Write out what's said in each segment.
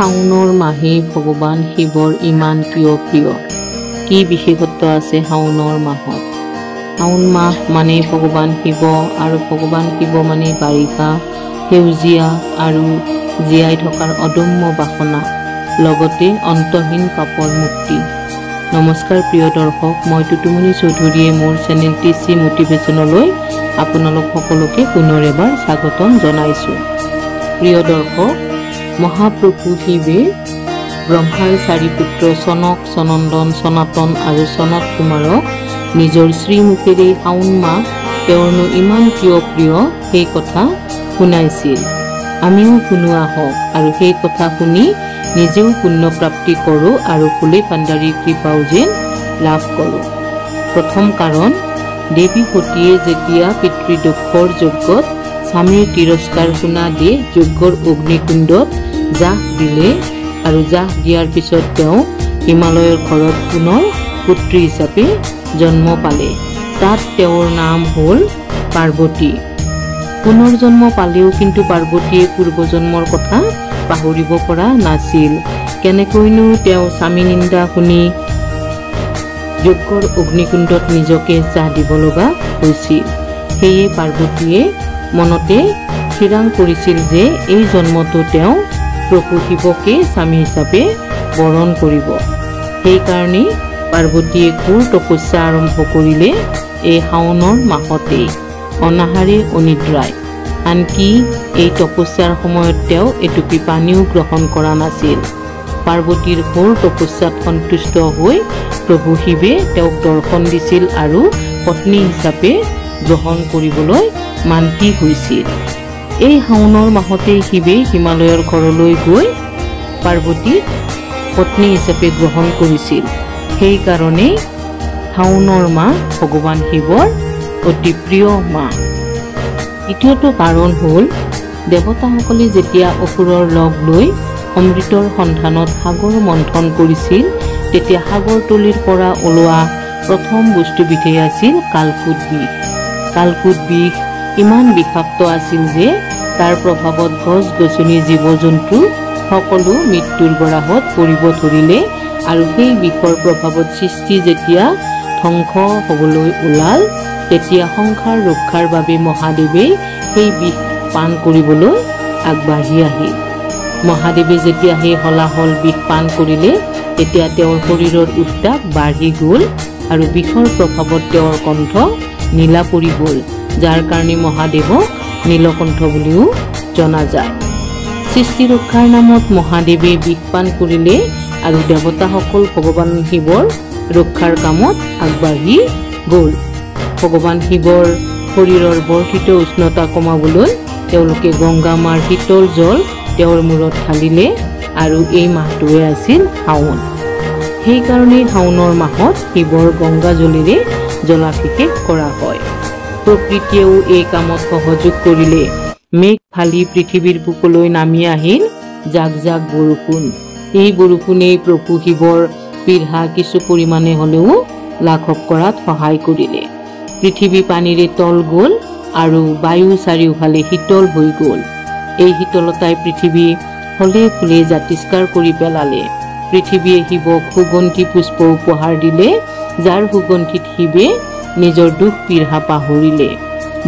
শাওনৰ মাহে ভগৱান শিৱৰ ইমান কিয় প্ৰিয়? কি বিশেষত্ব আছে শাওনৰ মাহত? শাওন মাহ মানে ভগৱান শিৱ, আৰু ভগৱান শিৱ মানে বাৰিষা, সেউজীয়া আৰু জীয়াই থকাৰ অদম্য বাসনা, লগতে অন্তহীন পাপৰ মুক্তি। নমস্কাৰ প্ৰিয় দৰ্শক, মই টুটুমণি চৌধুৰীয়ে মোৰ চেনেল টিচি মটিভেশ্যনলৈ আপোনালোক সকলোকে পুনৰ এবাৰ স্বাগতম জনাইছোঁ। প্ৰিয় দৰ্শক, মহাপ্ৰভু শিৱে ব্ৰহ্মাৰ 4 পুত্ৰ চনক, সনন্দন, সনাতন আৰু সনত কুমাৰক নিজৰ শ্ৰীমুখেৰে শাওন মাহ তেওঁৰনো ইমান কিয় প্ৰিয় সেই কথা শুনাইছিল। আমিও শুনো আহক আৰু সেই কথা শুনি নিজেও পুণ্য প্ৰাপ্তি কৰোঁ আৰু ফুলে পাণ্ডাৰীৰ কৃপাও যেন লাভ কৰোঁ। প্ৰথম কাৰণ, দেৱী সতীয়ে যেতিয়া পিতৃদক্ষৰ যজ্ঞত স্বামীৰ তিৰস্কাৰ শুনা দি যজ্ঞৰ অগ্নিকুণ্ডত জাহ দিলে, আৰু জাহ দিয়াৰ পিছত তেওঁ হিমালয়ৰ ঘৰত পুনৰ পুত্ৰী হিচাপে জন্ম পালে। তাত তেওঁৰ নাম হ'ল পাৰ্বতী। পুনৰ জন্ম পালেও কিন্তু পাৰ্বতীয়ে পূৰ্বজন্মৰ কথা পাহৰিব পৰা নাছিল। কেনেকৈনো তেওঁ স্বামী নিন্দা শুনি যজ্ঞৰ অগ্নিকুণ্ডত নিজকে জাহ দিব লগা হৈছিল। সেয়ে পাৰ্বতীয়ে মনতে থিৰাং কৰিছিল যে এই জন্মতো তেওঁ প্ৰভু শিৱকে স্বামী হিচাপে বৰণ কৰিব। সেইকাৰণে পাৰ্বতীয়ে ঘোৰ তপস্যা আৰম্ভ কৰিলে এই শাওনৰ মাহতেই, অনাহাৰে অনিদ্ৰায়। আনকি এই তপস্যাৰ সময়ত তেওঁ এটুপি পানীও গ্ৰহণ কৰা নাছিল। পাৰ্বতীৰ ঘোৰ তপস্যাত সন্তুষ্ট হৈ প্ৰভু শিৱে তেওঁক দৰ্শন দিছিল আৰু পত্নী হিচাপে গ্ৰহণ কৰিবলৈ মান্তি হৈছিল। এই শাওনৰ মাহতেই শিৱে হিমালয়ৰ ঘৰলৈ গৈ পাৰ্বতীক পত্নী হিচাপে গ্ৰহণ কৰিছিল। সেইকাৰণে শাওনৰ মাহ ভগৱান শিৱৰ অতি প্ৰিয় মাহ। দ্বিতীয়টো কাৰণ হ'ল, দেৱতাসকলে যেতিয়া অসুৰৰ লগ লৈ অমৃতৰ সন্ধানত সাগৰ মন্থন কৰিছিল, তেতিয়া সাগৰতলিৰ পৰা ওলোৱা প্ৰথম বস্তুবিধেই আছিল কালকুট বিষ। কালকুট বিষ ইমান বিষাক্ত আছিল যে তাৰ প্ৰভাৱত গছ গছনি, জীৱ জন্তু সকলো মৃত্যুৰ গৰাহত পৰিব ধৰিলে, আৰু সেই বিষৰ প্ৰভাৱত সৃষ্টি যেতিয়া ধ্বংস হ'বলৈ ওলাল, তেতিয়া সংসাৰ ৰক্ষাৰ বাবে মহাদেৱে সেই বিষ পান কৰিবলৈ আগবাঢ়ি আহিল। মহাদেৱে যেতিয়া সেই হলাহল বিষ পান কৰিলে, তেতিয়া তেওঁৰ শৰীৰৰ উত্তাপ বাঢ়ি গ'ল আৰু বিষৰ প্ৰভাৱত তেওঁৰ কণ্ঠ নীলা পৰি গ'ল, যাৰ কাৰণে মহাদেৱক নীলকণ্ঠ বুলিও জনা যায়। সৃষ্টি ৰক্ষাৰ নামত মহাদেৱে বিষ পান কৰিলে আৰু দেৱতাসকল ভগৱান শিৱৰ ৰক্ষাৰ কামত আগবাঢ়ি গ'ল। ভগৱান শিৱৰ শৰীৰৰ বৰ্ধিত উষ্ণতা কমাবলৈ তেওঁলোকে গংগা মাৰ শীতল জল তেওঁৰ মূৰত ঢালিলে, আৰু এই মাহটোৱে আছিল শাওন। সেইকাৰণে শাওনৰ মাহত শিৱৰ গংগা জলেৰে জলাভিষেক কৰা হয়। প্ৰকৃতিয়েও এই কামত সহযোগ কৰিলে। মেঘ ফালি পৃথিৱীৰ বুকলৈ নামি আহিল জাক জাক বৰষুণ। এই বৰষুণেই প্ৰভু শিৱৰ পীড়া কিছু পৰিমাণে হ'লেও লাঘৱ কৰাত সহায় কৰিলে। পৃথিৱী পানীৰে তল গ'ল আৰু বায়ু চাৰিওফালে শীতল হৈ গ'ল। এই শীতলতাই পৃথিৱী ফলে ফুলে জাতিষ্কাৰ কৰি পেলালে। পৃথিৱীয়ে শিৱক সুগন্ধি পুষ্প উপহাৰ দিলে, যাৰ সুগন্ধিত শিৱে নিজৰ দুখ পীড়া পাহৰিলে।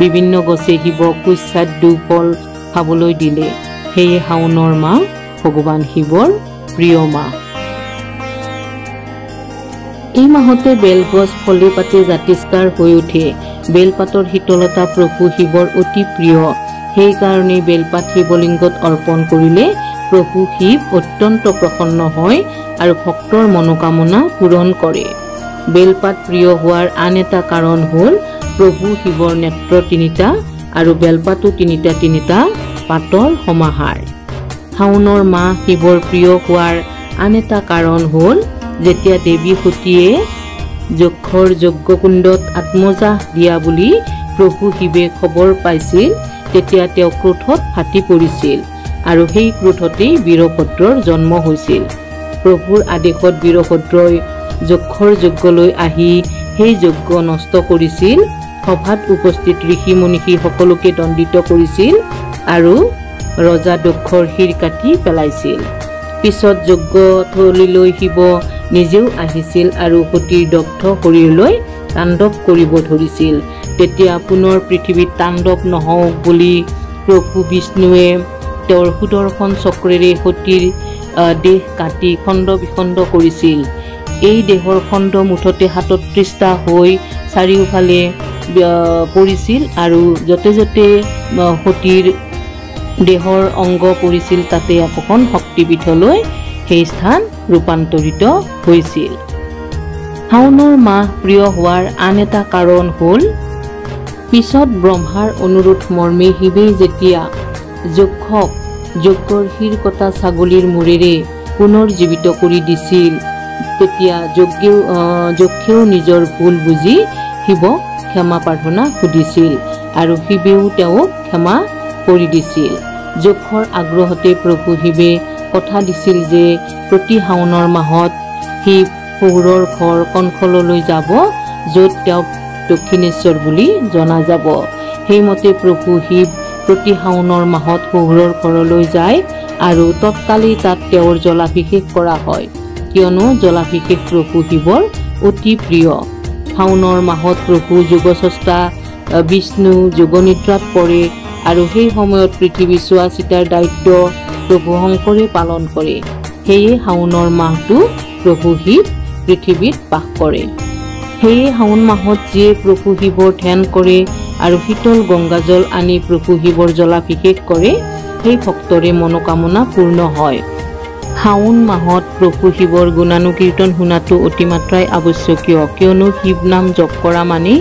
বিভিন্ন গছে শিৱক সুস্বাদু ফল খাবলৈ দিলে। সেয়ে শাওনৰ মাহ ভগৱান শিৱৰ প্ৰিয় মাহ। এই মাহতে বেলগছ ফলে পাতে জাতিষ্কাৰ হৈ উঠে। বেলপাতৰ শীতলতা প্ৰভু শিৱৰ অতি প্ৰিয়। সেইকাৰণে বেলপাত শিৱলিংগত অৰ্পণ কৰিলে প্ৰভু শিৱ অত্যন্ত প্ৰসন্ন হয় আৰু ভক্তৰ মনোকামনা পূৰণ কৰে। বেলপাত প্ৰিয় হোৱাৰ আন এটা কাৰণ হ'ল, প্ৰভু শিৱৰ নেত্ৰ 3টা আৰু বেলপাতো 3টা পাতৰ সমাহাৰ। শাওনৰ মাহ শিৱৰ প্ৰিয় হোৱাৰ আন এটা কাৰণ হ'ল, যেতিয়া দেৱী সতীয়ে যক্ষৰ যজ্ঞকুণ্ডত আত্মজাহ দিয়া বুলি প্ৰভু শিৱে খবৰ পাইছিল, তেতিয়া তেওঁ ক্ৰোধত ফাটি পৰিছিল, আৰু সেই ক্ৰোধতেই বীৰভদ্ৰৰ জন্ম হৈছিল। প্ৰভুৰ আদেশত বীৰভদ্ৰই যক্ষৰ যজ্ঞলৈ আহি সেই যজ্ঞ নষ্ট কৰিছিল, সভাত উপস্থিত ঋষি মুনিষী সকলোকে দণ্ডিত কৰিছিল আৰু ৰজা দক্ষৰ শিৰ কাটি পেলাইছিল। পিছত যজ্ঞথলীলৈ শিৱ নিজেও আহিছিল আৰু সতীৰ দগ্ধ শৰীৰলৈ তাণ্ডৱ কৰিব ধৰিছিল। তেতিয়া পুনৰ পৃথিৱীত তাণ্ডৱ নহওক বুলি প্ৰভু বিষ্ণুৱে তেওঁৰ সুদৰ্শন চক্ৰেৰে সতীৰ দেহ কাটি খণ্ড বিখণ্ড কৰিছিল। এই দেহৰ খণ্ড মুঠতে 37টা হৈ চাৰিওফালে পৰিছিল আৰু য'তে য'তে সতীৰ দেহৰ অংগ পৰিছিল তাতে একোখন শক্তিপীঠলৈ সেই স্থান ৰূপান্তৰিত হৈছিল। শাওণৰ মাহ প্ৰিয় হোৱাৰ আন এটা কাৰণ হ'ল পিছত ব্ৰহ্মাৰ অনুৰোধ মৰ্মে শিৱে যেতিয়া যক্ষক যজ্ঞৰ শিৰ কটা ছাগলীৰ মূৰেৰে পুনৰ জীৱিত কৰি দিছিল, তেতিয়া যক্ষেও নিজৰ ভুল বুজি শিৱক ক্ষমা প্ৰাৰ্থনা সুধিছিল আৰু শিৱেও তেওঁক ক্ষমা কৰি দিছিল। যক্ষৰ আগ্ৰহতে প্ৰভু শিৱে কথা দিছিল যে প্ৰতি শাওণৰ মাহত শিৱ শহুৰৰ ঘৰ কণখললৈ যাব, য'ত তেওঁক দক্ষিণেশ্বৰ বুলি জনা যাব। সেইমতে প্ৰভু শিৱ প্ৰতি শাওণৰ মাহত শহুৰৰ ঘৰলৈ যায় আৰু তৎকালেই তাত তেওঁৰ জলাভিষেক কৰা হয়, কিয়নো জলাভিষেক প্ৰভু শিৱৰ অতি প্ৰিয়। শাওণৰ মাহত প্ৰভু যোগস্ৰষ্টা বিষ্ণু যোগনিদ্ৰাত পৰে আৰু সেই সময়ত পৃথিৱী চোৱা চিতাৰ দায়িত্ব প্ৰভু শংকৰে পালন কৰে। সেয়ে শাওণৰ মাহটো প্ৰভু শিৱ পৃথিৱীত বাস কৰে। সেয়ে শাওণ মাহত যিয়ে প্ৰভু শিৱৰ ধ্যান কৰে আৰু শীতল গংগাজল আনি প্ৰভু শিৱৰ জলাভিষেক কৰে, সেই ভক্তৰে মনোকামনা পূৰ্ণ হয়। শাওণ মাহত প্ৰভু শিৱৰ গুণানুকীৰ্তন শুনাটো অতিমাত্ৰাই আৱশ্যকীয়, কিয়নো শিৱ নাম জপ কৰা মানেই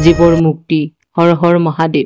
জীৱৰ মুক্তি। হৰ হৰ মহাদেৱ।